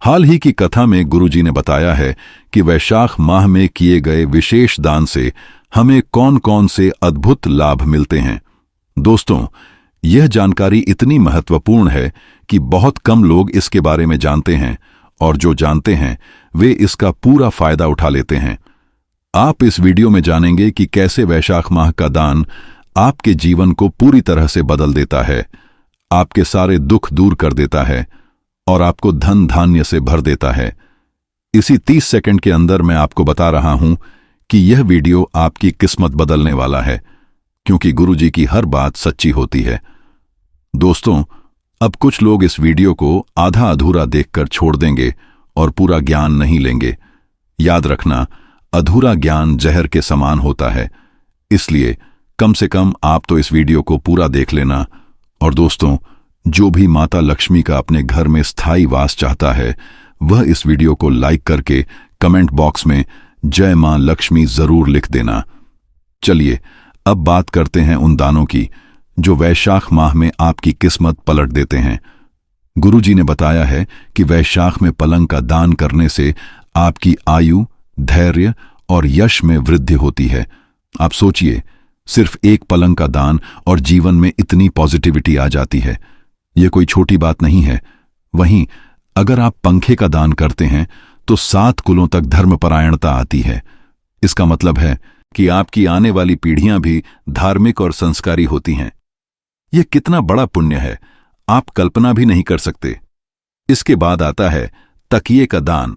हाल ही की कथा में गुरुजी ने बताया है कि वैशाख माह में किए गए विशेष दान से हमें कौन कौन से अद्भुत लाभ मिलते हैं। दोस्तों, यह जानकारी इतनी महत्वपूर्ण है कि बहुत कम लोग इसके बारे में जानते हैं, और जो जानते हैं वे इसका पूरा फायदा उठा लेते हैं। आप इस वीडियो में जानेंगे कि कैसे वैशाख माह का दान आपके जीवन को पूरी तरह से बदल देता है, आपके सारे दुख दूर कर देता है और आपको धन धान्य से भर देता है। इसी 30 सेकंड के अंदर मैं आपको बता रहा हूं कि यह वीडियो आपकी किस्मत बदलने वाला है, क्योंकि गुरुजी की हर बात सच्ची होती है। दोस्तों, अब कुछ लोग इस वीडियो को आधा अधूरा देखकर छोड़ देंगे और पूरा ज्ञान नहीं लेंगे। याद रखना, अधूरा ज्ञान जहर के समान होता है, इसलिए कम से कम आप तो इस वीडियो को पूरा देख लेना। और दोस्तों, जो भी माता लक्ष्मी का अपने घर में स्थायी वास चाहता है, वह इस वीडियो को लाइक करके कमेंट बॉक्स में जय मां लक्ष्मी जरूर लिख देना। चलिए अब बात करते हैं उन दानों की जो वैशाख माह में आपकी किस्मत पलट देते हैं। गुरुजी ने बताया है कि वैशाख में पलंग का दान करने से आपकी आयु, धैर्य और यश में वृद्धि होती है। आप सोचिए, सिर्फ एक पलंग का दान और जीवन में इतनी पॉजिटिविटी आ जाती है। यह कोई छोटी बात नहीं है। वहीं अगर आप पंखे का दान करते हैं तो 7 कुलों तक धर्मपरायणता आती है। इसका मतलब है कि आपकी आने वाली पीढ़ियां भी धार्मिक और संस्कारी होती हैं। यह कितना बड़ा पुण्य है, आप कल्पना भी नहीं कर सकते। इसके बाद आता है तकिए का दान।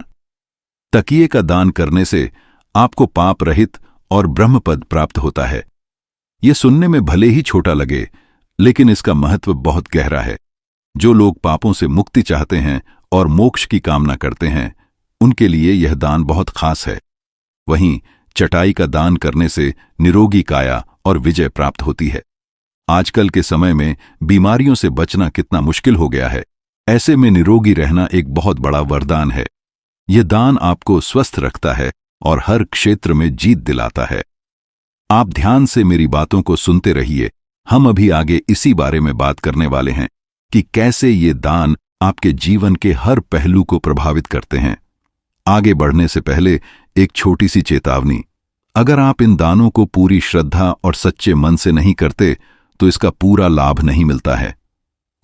तकिए का दान करने से आपको पाप रहित और ब्रह्मपद प्राप्त होता है। यह सुनने में भले ही छोटा लगे, लेकिन इसका महत्व बहुत गहरा है। जो लोग पापों से मुक्ति चाहते हैं और मोक्ष की कामना करते हैं, उनके लिए यह दान बहुत खास है। वहीं चटाई का दान करने से निरोगी काया और विजय प्राप्त होती है। आजकल के समय में बीमारियों से बचना कितना मुश्किल हो गया है, ऐसे में निरोगी रहना एक बहुत बड़ा वरदान है। यह दान आपको स्वस्थ रखता है और हर क्षेत्र में जीत दिलाता है। आप ध्यान से मेरी बातों को सुनते रहिए। हम अभी आगे इसी बारे में बात करने वाले हैं कि कैसे ये दान आपके जीवन के हर पहलू को प्रभावित करते हैं। आगे बढ़ने से पहले एक छोटी सी चेतावनी। अगर आप इन दानों को पूरी श्रद्धा और सच्चे मन से नहीं करते तो इसका पूरा लाभ नहीं मिलता है।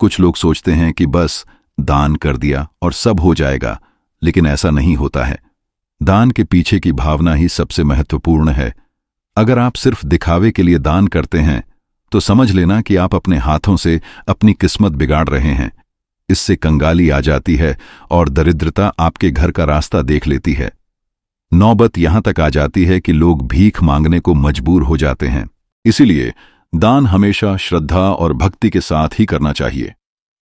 कुछ लोग सोचते हैं कि बस दान कर दिया और सब हो जाएगा, लेकिन ऐसा नहीं होता है। दान के पीछे की भावना ही सबसे महत्वपूर्ण है। अगर आप सिर्फ दिखावे के लिए दान करते हैं तो समझ लेना कि आप अपने हाथों से अपनी किस्मत बिगाड़ रहे हैं। इससे कंगाली आ जाती है और दरिद्रता आपके घर का रास्ता देख लेती है। नौबत यहां तक आ जाती है कि लोग भीख मांगने को मजबूर हो जाते हैं। इसीलिए दान हमेशा श्रद्धा और भक्ति के साथ ही करना चाहिए।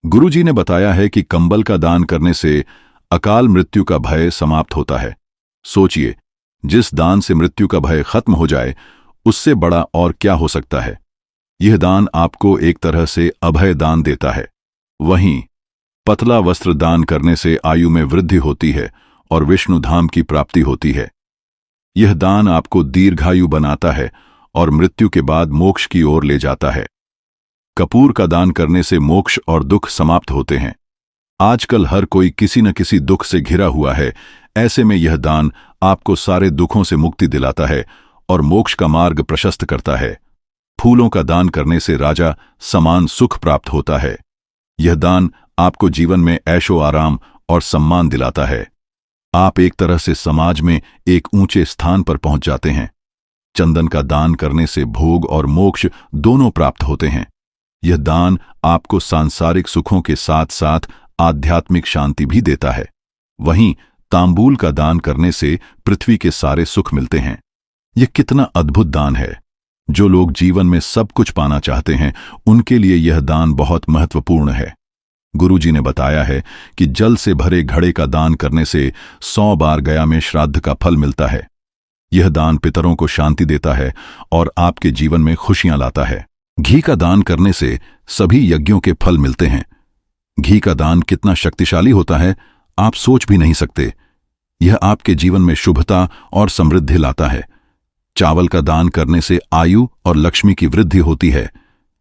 गुरुजी ने बताया है कि कंबल का दान करने से अकाल मृत्यु का भय समाप्त होता है। सोचिए, जिस दान से मृत्यु का भय खत्म हो जाए, उससे बड़ा और क्या हो सकता है। यह दान आपको एक तरह से अभय दान देता है। वहीं पतला वस्त्र दान करने से आयु में वृद्धि होती है और विष्णु धाम की प्राप्ति होती है। यह दान आपको दीर्घायु बनाता है और मृत्यु के बाद मोक्ष की ओर ले जाता है। कपूर का दान करने से मोक्ष और दुख समाप्त होते हैं। आजकल हर कोई किसी न किसी दुख से घिरा हुआ है। ऐसे में यह दान आपको सारे दुखों से मुक्ति दिलाता है और मोक्ष का मार्ग प्रशस्त करता है। फूलों का दान करने से राजा समान सुख प्राप्त होता है। यह दान आपको जीवन में ऐशो आराम और सम्मान दिलाता है। आप एक तरह से समाज में एक ऊंचे स्थान पर पहुंच जाते हैं। चंदन का दान करने से भोग और मोक्ष दोनों प्राप्त होते हैं। यह दान आपको सांसारिक सुखों के साथ साथ आध्यात्मिक शांति भी देता है। वहीं तांबूल का दान करने से पृथ्वी के सारे सुख मिलते हैं। यह कितना अद्भुत दान है। जो लोग जीवन में सब कुछ पाना चाहते हैं, उनके लिए यह दान बहुत महत्वपूर्ण है। गुरुजी ने बताया है कि जल से भरे घड़े का दान करने से 100 बार गया में श्राद्ध का फल मिलता है। यह दान पितरों को शांति देता है और आपके जीवन में खुशियां लाता है। घी का दान करने से सभी यज्ञों के फल मिलते हैं। घी का दान कितना शक्तिशाली होता है, आप सोच भी नहीं सकते। यह आपके जीवन में शुभता और समृद्धि लाता है। चावल का दान करने से आयु और लक्ष्मी की वृद्धि होती है।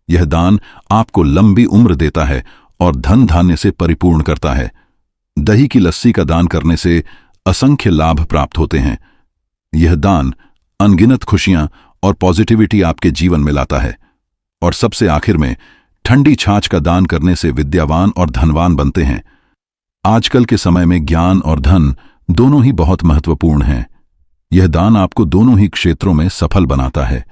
यह दान आपको लंबी उम्र देता है और धन धान्य से परिपूर्ण करता है। दही की लस्सी का दान करने से असंख्य लाभ प्राप्त होते हैं। यह दान अनगिनत खुशियां और पॉजिटिविटी आपके जीवन में लाता है। और सबसे आखिर में, ठंडी छाछ का दान करने से विद्यावान और धनवान बनते हैं। आजकल के समय में ज्ञान और धन दोनों ही बहुत महत्वपूर्ण हैं। यह दान आपको दोनों ही क्षेत्रों में सफल बनाता है।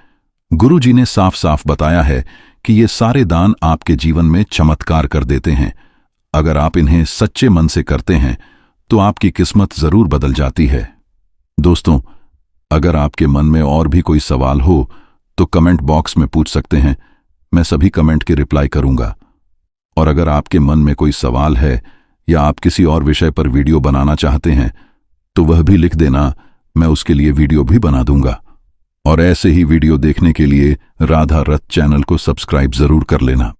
गुरु जी ने साफ साफ बताया है कि ये सारे दान आपके जीवन में चमत्कार कर देते हैं। अगर आप इन्हें सच्चे मन से करते हैं तो आपकी किस्मत जरूर बदल जाती है। दोस्तों, अगर आपके मन में और भी कोई सवाल हो तो कमेंट बॉक्स में पूछ सकते हैं। मैं सभी कमेंट के रिप्लाई करूंगा। और अगर आपके मन में कोई सवाल है या आप किसी और विषय पर वीडियो बनाना चाहते हैं तो वह भी लिख देना, मैं उसके लिए वीडियो भी बना दूंगा। और ऐसे ही वीडियो देखने के लिए राधा रथ चैनल को सब्सक्राइब जरूर कर लेना।